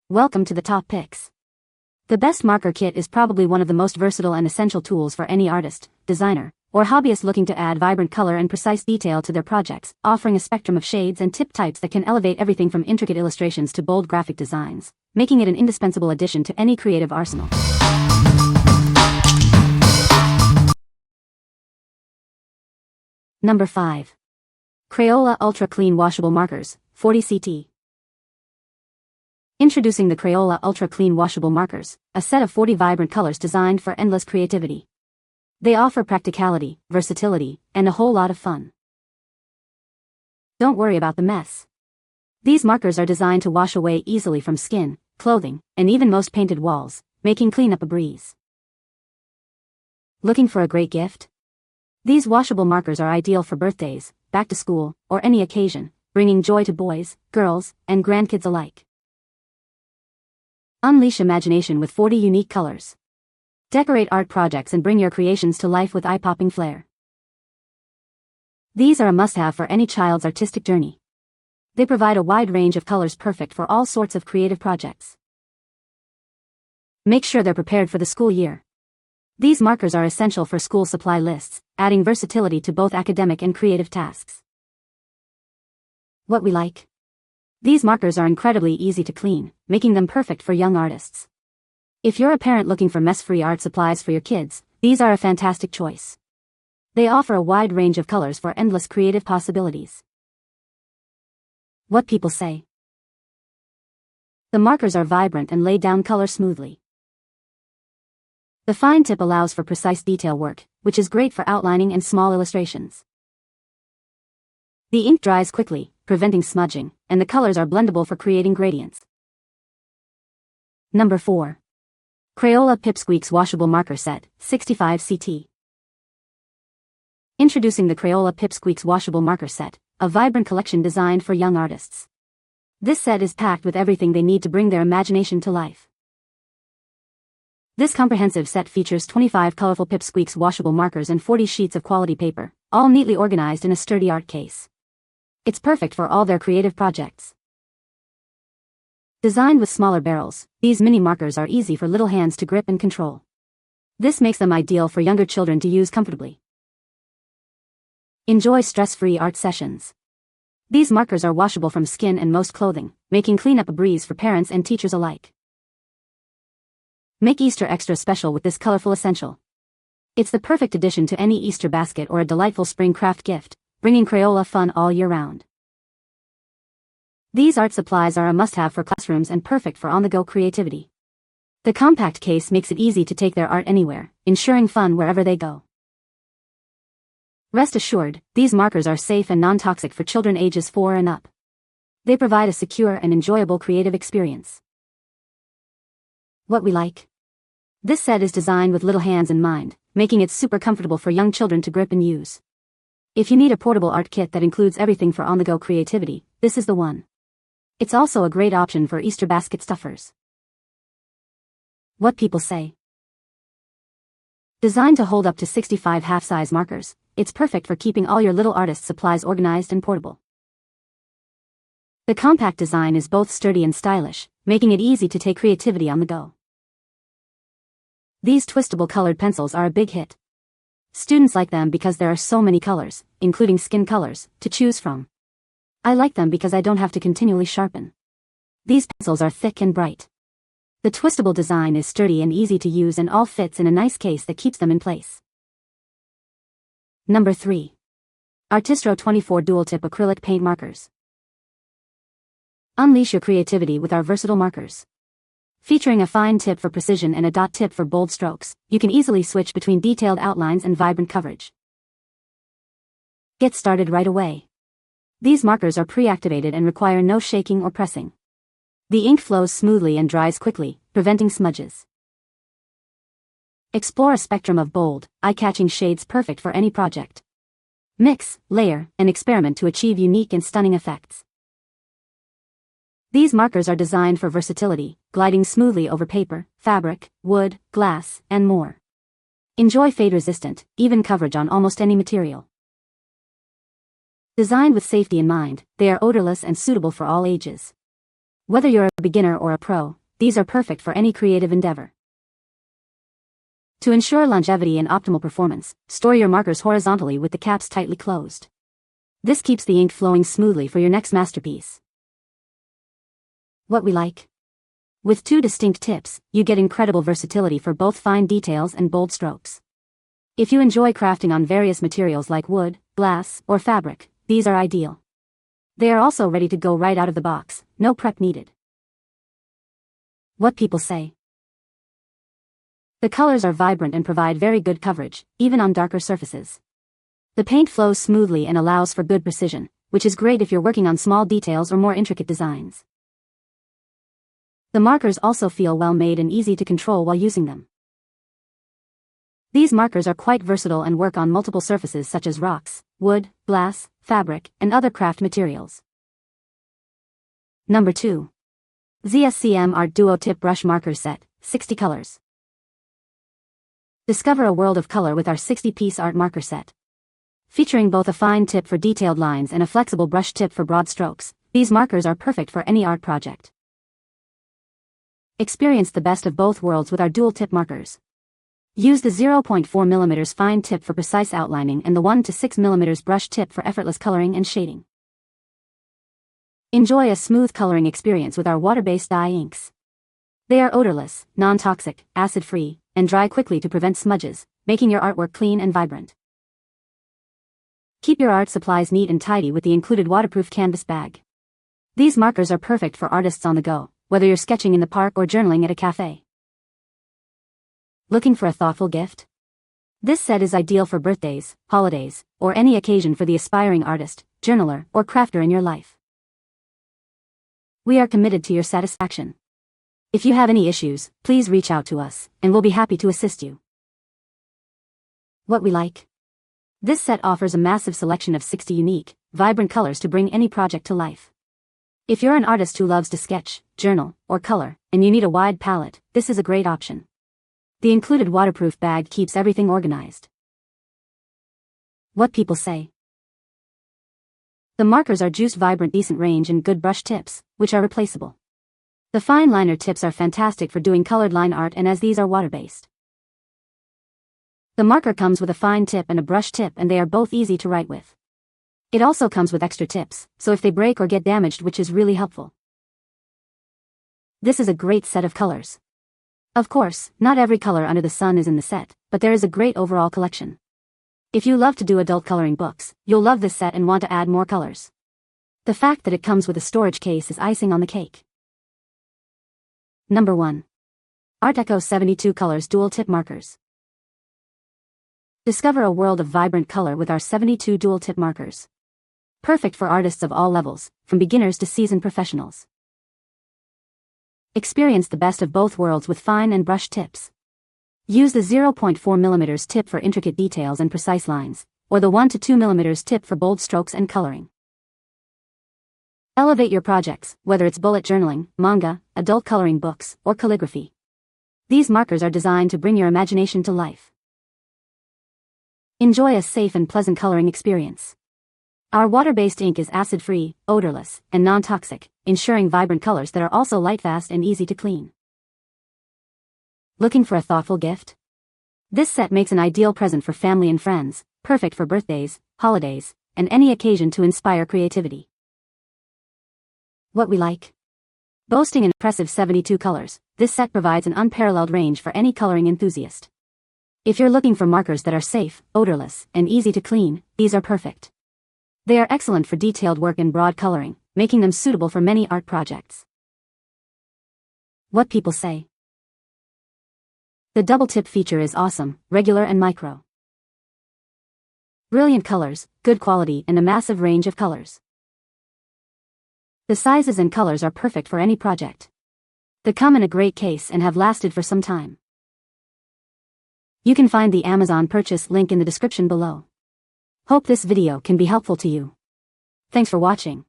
Welcome to the top picks. The best marker kit is probably one of the most versatile and essential tools for any artist, designer, or hobbyist looking to add vibrant color and precise detail to their projects, offering a spectrum of shades and tip types that can elevate everything from intricate illustrations to bold graphic designs, making it an indispensable addition to any creative arsenal. Number 5. Crayola Ultra Clean Washable Markers, 40 CT. Introducing the Crayola Ultra Clean Washable Markers, a set of 40 vibrant colors designed for endless creativity. They offer practicality, versatility, and a whole lot of fun. Don't worry about the mess. These markers are designed to wash away easily from skin, clothing, and even most painted walls, making cleanup a breeze. Looking for a great gift? These washable markers are ideal for birthdays, back to school, or any occasion, bringing joy to boys, girls, and grandkids alike. Unleash imagination with 40 unique colors. Decorate art projects and bring your creations to life with eye-popping flair. These are a must-have for any child's artistic journey. They provide a wide range of colors perfect for all sorts of creative projects. Make sure they're prepared for the school year. These markers are essential for school supply lists, adding versatility to both academic and creative tasks. What we like? These markers are incredibly easy to clean, making them perfect for young artists. If you're a parent looking for mess-free art supplies for your kids, these are a fantastic choice. They offer a wide range of colors for endless creative possibilities. What people say? The markers are vibrant and lay down color smoothly. The fine tip allows for precise detail work, which is great for outlining and small illustrations. The ink dries quickly, preventing smudging, and the colors are blendable for creating gradients. Number 4. Crayola Pip-Squeaks Washable Marker Set, 65 CT. Introducing the Crayola Pip-Squeaks Washable Marker Set, a vibrant collection designed for young artists. This set is packed with everything they need to bring their imagination to life. This comprehensive set features 25 colorful Pip-Squeaks washable markers and 40 sheets of quality paper, all neatly organized in a sturdy art case. It's perfect for all their creative projects. Designed with smaller barrels, these mini markers are easy for little hands to grip and control. This makes them ideal for younger children to use comfortably. Enjoy stress-free art sessions. These markers are washable from skin and most clothing, making cleanup a breeze for parents and teachers alike. Make Easter extra special with this colorful essential. It's the perfect addition to any Easter basket or a delightful spring craft gift, bringing Crayola fun all year round. These art supplies are a must-have for classrooms and perfect for on-the-go creativity. The compact case makes it easy to take their art anywhere, ensuring fun wherever they go. Rest assured, these markers are safe and non-toxic for children ages 4 and up. They provide a secure and enjoyable creative experience. What we like? This set is designed with little hands in mind, making it super comfortable for young children to grip and use. If you need a portable art kit that includes everything for on-the-go creativity, this is the one. It's also a great option for Easter basket stuffers. What people say? Designed to hold up to 65 half-size markers, it's perfect for keeping all your little artist supplies organized and portable. The compact design is both sturdy and stylish, making it easy to take creativity on the go. These twistable colored pencils are a big hit. Students like them because there are so many colors, including skin colors, to choose from. I like them because I don't have to continually sharpen. These pencils are thick and bright. The twistable design is sturdy and easy to use and all fits in a nice case that keeps them in place. Number 3. ARTISTRO 24 Dual Tip Acrylic Paint Markers. Unleash your creativity with our versatile markers. Featuring a fine tip for precision and a dot tip for bold strokes, you can easily switch between detailed outlines and vibrant coverage. Get started right away. These markers are pre-activated and require no shaking or pressing. The ink flows smoothly and dries quickly, preventing smudges. Explore a spectrum of bold, eye-catching shades perfect for any project. Mix, layer, and experiment to achieve unique and stunning effects. These markers are designed for versatility, gliding smoothly over paper, fabric, wood, glass, and more. Enjoy fade-resistant, even coverage on almost any material. Designed with safety in mind, they are odorless and suitable for all ages. Whether you're a beginner or a pro, these are perfect for any creative endeavor. To ensure longevity and optimal performance, store your markers horizontally with the caps tightly closed. This keeps the ink flowing smoothly for your next masterpiece. What we like. With two distinct tips, you get incredible versatility for both fine details and bold strokes. If you enjoy crafting on various materials like wood, glass, or fabric, these are ideal. They are also ready to go right out of the box, no prep needed. What people say. The colors are vibrant and provide very good coverage, even on darker surfaces. The paint flows smoothly and allows for good precision, which is great if you're working on small details or more intricate designs. The markers also feel well made and easy to control while using them. These markers are quite versatile and work on multiple surfaces such as rocks, wood, glass, fabric, and other craft materials. Number 2. ZSCM Art Duo Tip Brush Marker Set, 60 colors. Discover a world of color with our 60-piece art marker set. Featuring both a fine tip for detailed lines and a flexible brush tip for broad strokes, these markers are perfect for any art project. Experience the best of both worlds with our dual tip markers. Use the 0.4 mm fine tip for precise outlining and the 1 to 6 mm brush tip for effortless coloring and shading. Enjoy a smooth coloring experience with our water-based dye inks. They are odorless, non-toxic, acid-free, and dry quickly to prevent smudges, making your artwork clean and vibrant. Keep your art supplies neat and tidy with the included waterproof canvas bag. These markers are perfect for artists on the go, whether you're sketching in the park or journaling at a cafe. Looking for a thoughtful gift? This set is ideal for birthdays, holidays, or any occasion for the aspiring artist, journaler, or crafter in your life. We are committed to your satisfaction. If you have any issues, please reach out to us, and we'll be happy to assist you. What we like. This set offers a massive selection of 60 unique, vibrant colors to bring any project to life. If you're an artist who loves to sketch, journal, or color, and you need a wide palette, this is a great option. The included waterproof bag keeps everything organized. What people say. The markers are juiced, vibrant, decent range and good brush tips, which are replaceable. The fine liner tips are fantastic for doing colored line art, and as these are water-based. The marker comes with a fine tip and a brush tip, and they are both easy to write with. It also comes with extra tips, so if they break or get damaged, which is really helpful. This is a great set of colors. Of course, not every color under the sun is in the set, but there is a great overall collection. If you love to do adult coloring books, you'll love this set and want to add more colors. The fact that it comes with a storage case is icing on the cake. Number 1. Artecho 72 Colors Dual Tip Markers. Discover a world of vibrant color with our 72 dual tip markers. Perfect for artists of all levels, from beginners to seasoned professionals. Experience the best of both worlds with fine and brush tips. Use the 0.4 mm tip for intricate details and precise lines, or the 1 to 2 mm tip for bold strokes and coloring. Elevate your projects, whether it's bullet journaling, manga, adult coloring books, or calligraphy. These markers are designed to bring your imagination to life. Enjoy a safe and pleasant coloring experience. Our water-based ink is acid-free, odorless, and non-toxic, ensuring vibrant colors that are also light-fast and easy to clean. Looking for a thoughtful gift? This set makes an ideal present for family and friends, perfect for birthdays, holidays, and any occasion to inspire creativity. What we like. Boasting an impressive 72 colors, this set provides an unparalleled range for any coloring enthusiast. If you're looking for markers that are safe, odorless, and easy to clean, these are perfect. They are excellent for detailed work and broad coloring, making them suitable for many art projects. What people say. The double tip feature is awesome, regular and micro. Brilliant colors, good quality, and a massive range of colors. The sizes and colors are perfect for any project. They come in a great case and have lasted for some time. You can find the Amazon purchase link in the description below. Hope this video can be helpful to you. Thanks for watching.